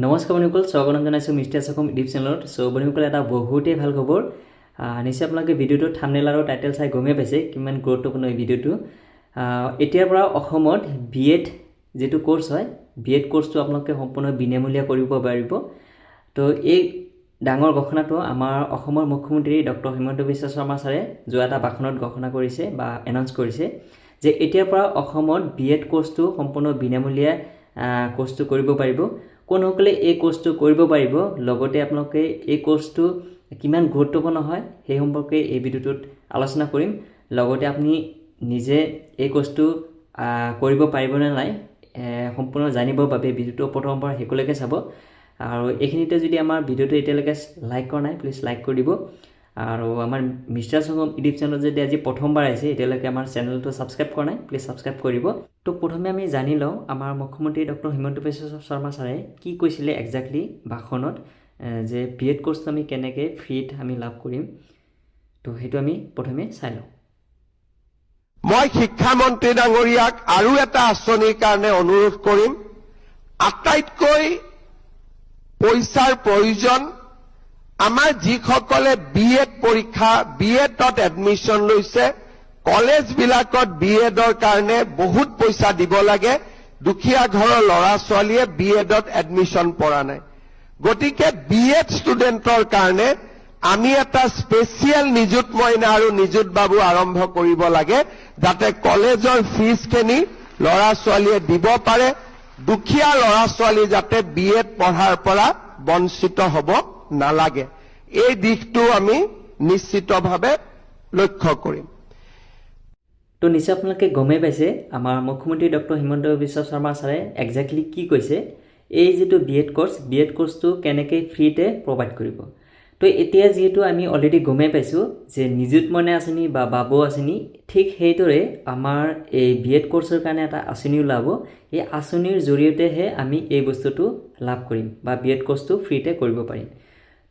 নমস্কাৰ বন্ধুসকল, স্বাগতম জনাইছোঁ মিষ্টাৰ অসম ইউটিউব চেনেলত। বন্ধুসকল, এটা বহুতেই ভাল খবৰ। নিশ্চয় আপোনালোকে ভিডিঅ'টো থাম্বনেইল আৰু টাইটেল চাই গমেই পাইছে কিমান গুৰুত্বপূৰ্ণ এই ভিডিঅ'টো। এতিয়াৰ পৰা অসমত বিএড যিটো কোৰ্চ হয়, বিএড কোৰ্চটো আপোনালোকে সম্পূৰ্ণ বিনামূলীয়া কৰিব পাৰিব। তো এই ডাঙৰ ঘোষণাটো আমাৰ অসমৰ মুখ্যমন্ত্ৰী ডক্টৰ হিমন্ত বিশ্ব শৰ্মা ছাৰে যোৱা এটা ভাষণত ঘোষণা কৰিছে বা এনাউন্স কৰিছে যে এতিয়াৰ পৰা অসমত বিএড কোৰ্চটো সম্পূৰ্ণ বিনামূলীয়া কোৰ্চটো কৰিব পাৰিব। কোনসকলে এই কোৰ্চটো কৰিব পাৰিব, লগতে আপোনালোকে এই কোৰ্চটো কিমান গুৰুত্বপূৰ্ণ হয় সেই সম্পৰ্কে এই ভিডিঅ'টোত আলোচনা কৰিম। লগতে আপুনি নিজে এই কোৰ্চটো কৰিব পাৰিব নে নাই সম্পূৰ্ণ জানিবৰ বাবে ভিডিঅ'টো প্ৰথমৰ পৰা শেষলৈকে চাব। আৰু এইখিনিতে যদি আমাৰ ভিডিঅ'টো এতিয়ালৈকে লাইক কৰা নাই, প্লিজ লাইক কৰি দিব। আৰু আমাৰ মিষ্টাৰ অসম ইউটিউব চেনেলত যদি আজি প্ৰথমবাৰ আহিছে, এতিয়ালৈকে আমাৰ চেনেলটো ছাবস্ক্ৰাইব কৰা নাই, প্লিজ ছাবস্ক্ৰাইব কৰিব। তো প্ৰথমে আমি জানি লওঁ আমাৰ মুখ্যমন্ত্ৰী ডক্টৰ হিমন্ত বিশ্ব শৰ্মা ছাৰে কি কৈছিলে একজাক্টলি ভাষণত, যে বিএড কোৰ্চটো আমি কেনেকৈ ফ্ৰীত আমি লাভ কৰিম। তো সেইটো আমি প্ৰথমে চাই লওঁ। মই শিক্ষামন্ত্ৰী ডাঙৰীয়াক আৰু এটা আঁচনিৰ কাৰণে অনুৰোধ কৰিম। আটাইতকৈ পইচাৰ প্ৰয়োজন আমাৰ যিসকলে বিএড পৰীক্ষা বিএডত এডমিশ্যন লৈছে, কলেজবিলাকত বিএডৰ কাৰণে বহুত পইচা দিব লাগে। দুখীয়া ঘৰৰ ল'ৰা ছোৱালীয়ে বিএডত এডমিশ্যন পৰা নাই। গতিকে বিএড ষ্টুডেণ্টৰ কাৰণে আমি এটা স্পেচিয়েল নিযুত মইনা আৰু নিযুত বাবু আৰম্ভ কৰিব লাগে, যাতে কলেজৰ ফিজখিনি ল'ৰা ছোৱালীয়ে দিব পাৰে। দুখীয়া ল'ৰা ছোৱালী যাতে বিএড পঢ়াৰ পৰা বঞ্চিত হ'ব নালাগে, এই দিশটো আমি নিশ্চিতভাৱে লক্ষ্য কৰিম। তো নিশ্চয় আপোনালোকে গমেই পাইছে আমাৰ মুখ্যমন্ত্ৰী ডক্টৰ হিমন্ত বিশ্ব শৰ্মা ছাৰে একজাক্টলি কি কৈছে। এই যিটো বিএড কোৰ্চটো কেনেকৈ ফ্ৰীতে প্ৰভাইড কৰিব। তো এতিয়া যিহেতু আমি অলৰেডি গমেই পাইছোঁ যে নিযুত মইনা আঁচনি বা বাবু আঁচনি, ঠিক সেইদৰে আমাৰ এই বিএড কোৰ্চৰ কাৰণে এটা আঁচনি ওলাব। এই আঁচনিৰ জৰিয়তেহে আমি এই বস্তুটো লাভ কৰিম বা বিএড কোৰ্চটো ফ্ৰীতে কৰিব পাৰিম।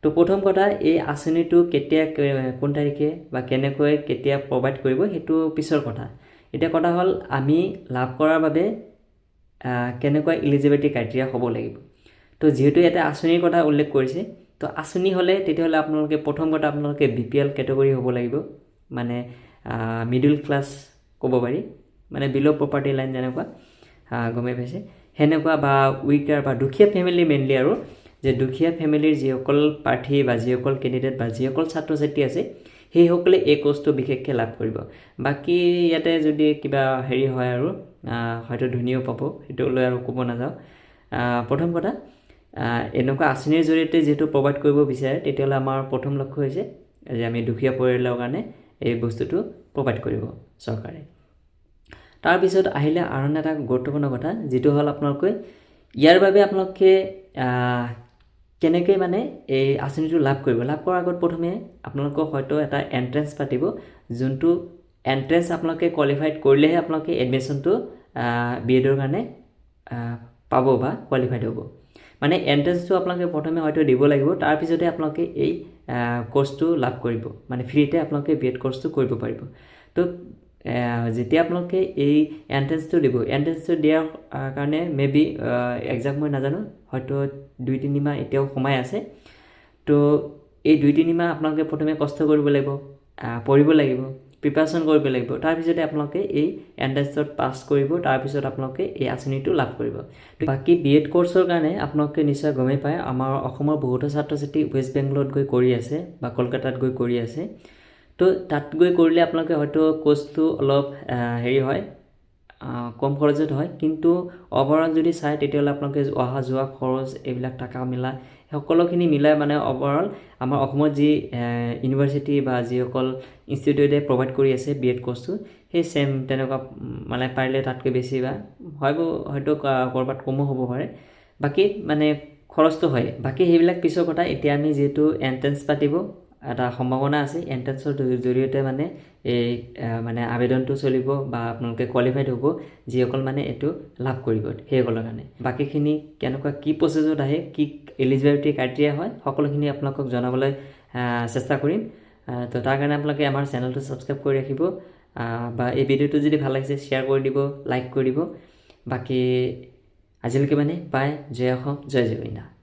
তো প্ৰথম কথা, এই আঁচনিটো কেতিয়া কোন তাৰিখে বা কেনেকৈ কেতিয়া প্ৰভাইড কৰিব সেইটো পিছৰ কথা। এতিয়া কথা হ'ল আমি লাভ কৰাৰ বাবে কেনেকুৱা ইলিজিবিলিটি ক্ৰাইটেৰিয়া হ'ব লাগিব। তো যিহেতু ইয়াতে আঁচনিৰ কথা উল্লেখ কৰিছে, তো আঁচনি হ'লে তেতিয়াহ'লে আপোনালোকে প্ৰথম কথা আপোনালোকে BPL কেটেগৰী হ'ব লাগিব, মানে মিডল ক্লাছ ক'ব পাৰি, মানে বিল' প্ৰপাৰ্টি লাইন যেনেকুৱা গমেই পাইছে সেনেকুৱা, বা উইকাৰ বা দুখীয়া ফেমিলি মেইনলি, আৰু যে দুখীয়া ফেমিলিৰ যিসকল প্ৰাৰ্থী বা যিসকল কেণ্ডিডেট বা যিসকল ছাত্ৰ ছাত্ৰী আছে সেইসকলে এই কোৰ্চটো বিশেষকৈ লাভ কৰিব। বাকী ইয়াতে যদি কিবা হেৰি হয় আৰু হয়তো ধনীও পাব, সেইটো লৈ আৰু ক'ব নাযাওঁ। প্ৰথম কথা, এনেকুৱা আঁচনিৰ জৰিয়তে যিহেতু প্ৰভাইড কৰিব বিচাৰে, তেতিয়াহ'লে আমাৰ প্ৰথম লক্ষ্য হৈছে যে আমি দুখীয়া পৰিয়ালৰ কাৰণে এই বস্তুটো প্ৰভাইড কৰিব চৰকাৰে। তাৰপিছত আহিলে আৰু এটা গুৰুত্বপূৰ্ণ কথা, যিটো হ'ল আপোনালোকে ইয়াৰ বাবে আপোনালোকে কেনেকৈ মানে এই আঁচনিটো লাভ কৰিব। লাভ কৰাৰ আগত প্ৰথমে আপোনালোকক হয়তো এটা এণ্ট্ৰেঞ্চ পাতিব, যোনটো এণ্ট্ৰেঞ্চ আপোনালোকে কোৱালিফাইড কৰিলেহে আপোনালোকে এডমিশ্যনটো বিএডৰ কাৰণে পাব বা কোৱালিফাইড হ'ব। মানে এণ্ট্ৰেঞ্চটো আপোনালোকে প্ৰথমে হয়তো দিব লাগিব, তাৰপিছতে আপোনালোকে এই কোৰ্চটো লাভ কৰিব, মানে ফ্ৰীতে আপোনালোকে বিএড কোৰ্চটো কৰিব পাৰিব। তো যেতিয়া আপোনালোকে এই এণ্ট্ৰেঞ্চটো দিব, এণ্ট্ৰেঞ্চটো দিয়াৰ কাৰণে মেবি একজাক্ট মই নাজানো, হয়তো 2-3 মাহ এতিয়াও সময় আছে। তো এই 2-3 মাহ আপোনালোকে প্ৰথমে কষ্ট কৰিব লাগিব, পঢ়িব লাগিব, প্ৰিপাৰেশ্যন কৰিব লাগিব। তাৰপিছতে আপোনালোকে এই এণ্ট্ৰেঞ্চত পাছ কৰিব, তাৰপিছত আপোনালোকে এই আঁচনিটো লাভ কৰিব। বাকী বিএড কোৰ্চৰ কাৰণে আপোনালোকে নিশ্চয় গমেই পায়, আমাৰ অসমৰ বহুতো ছাত্ৰ ছাত্ৰী ৱেষ্ট বেংগলত গৈ কৰি আছে বা কলকাতাত গৈ কৰি আছে। তো তাত গৈ কৰিলে আপোনালোকে হয়তো কোৰ্চটো অলপ হেৰি হয়, কম খৰচত হয়, কিন্তু অভাৰঅল যদি চায় তেতিয়াহ'লে আপোনালোকে অহা যোৱা খৰচ এইবিলাক টাকা মিলা সকলোখিনি মিলাই মানে অভাৰঅল আমাৰ অসমত যি ইউনিভাৰ্চিটি বা যিসকল ইনষ্টিটিউটে প্ৰভাইড কৰি আছে বিএড কোৰ্চটো, সেই ছেম তেনেকুৱা মানে পাৰিলে তাতকৈ বেছি বা হয়তো ক'ৰবাত কমো হ'ব পাৰে। বাকী মানে খৰচটো হয়, বাকী সেইবিলাক পিছৰ কথা। এতিয়া আমি যিহেতু এণ্ট্ৰেঞ্চ পাতিব, এটা সম্ভাৱনা আছে এণ্ট্ৰেঞ্চৰ জৰিয়তে মানে এই মানে আবেদনটো চলিব বা আপোনালোকে কোৱালিফাইড হ'ব যিসকল মানে এইটো লাভ কৰিব সেইসকলৰ কাৰণে। বাকীখিনি কেনেকুৱা কি প্ৰচেছত আহে, কি এলিজিবিলিটি ক্ৰাইটেৰিয়া হয়, সকলোখিনি আপোনালোকক জনাবলৈ চেষ্টা কৰিম। তো তাৰ কাৰণে আপোনালোকে আমাৰ চেনেলটো ছাবস্ক্ৰাইব কৰি ৰাখিব, বা এই ভিডিঅ'টো যদি ভাল লাগিছে শ্বেয়াৰ কৰি দিব, লাইক কৰি দিব। বাকী আজিলৈকে মানে বাই, জয় অসম, জয় জগন্নাথ।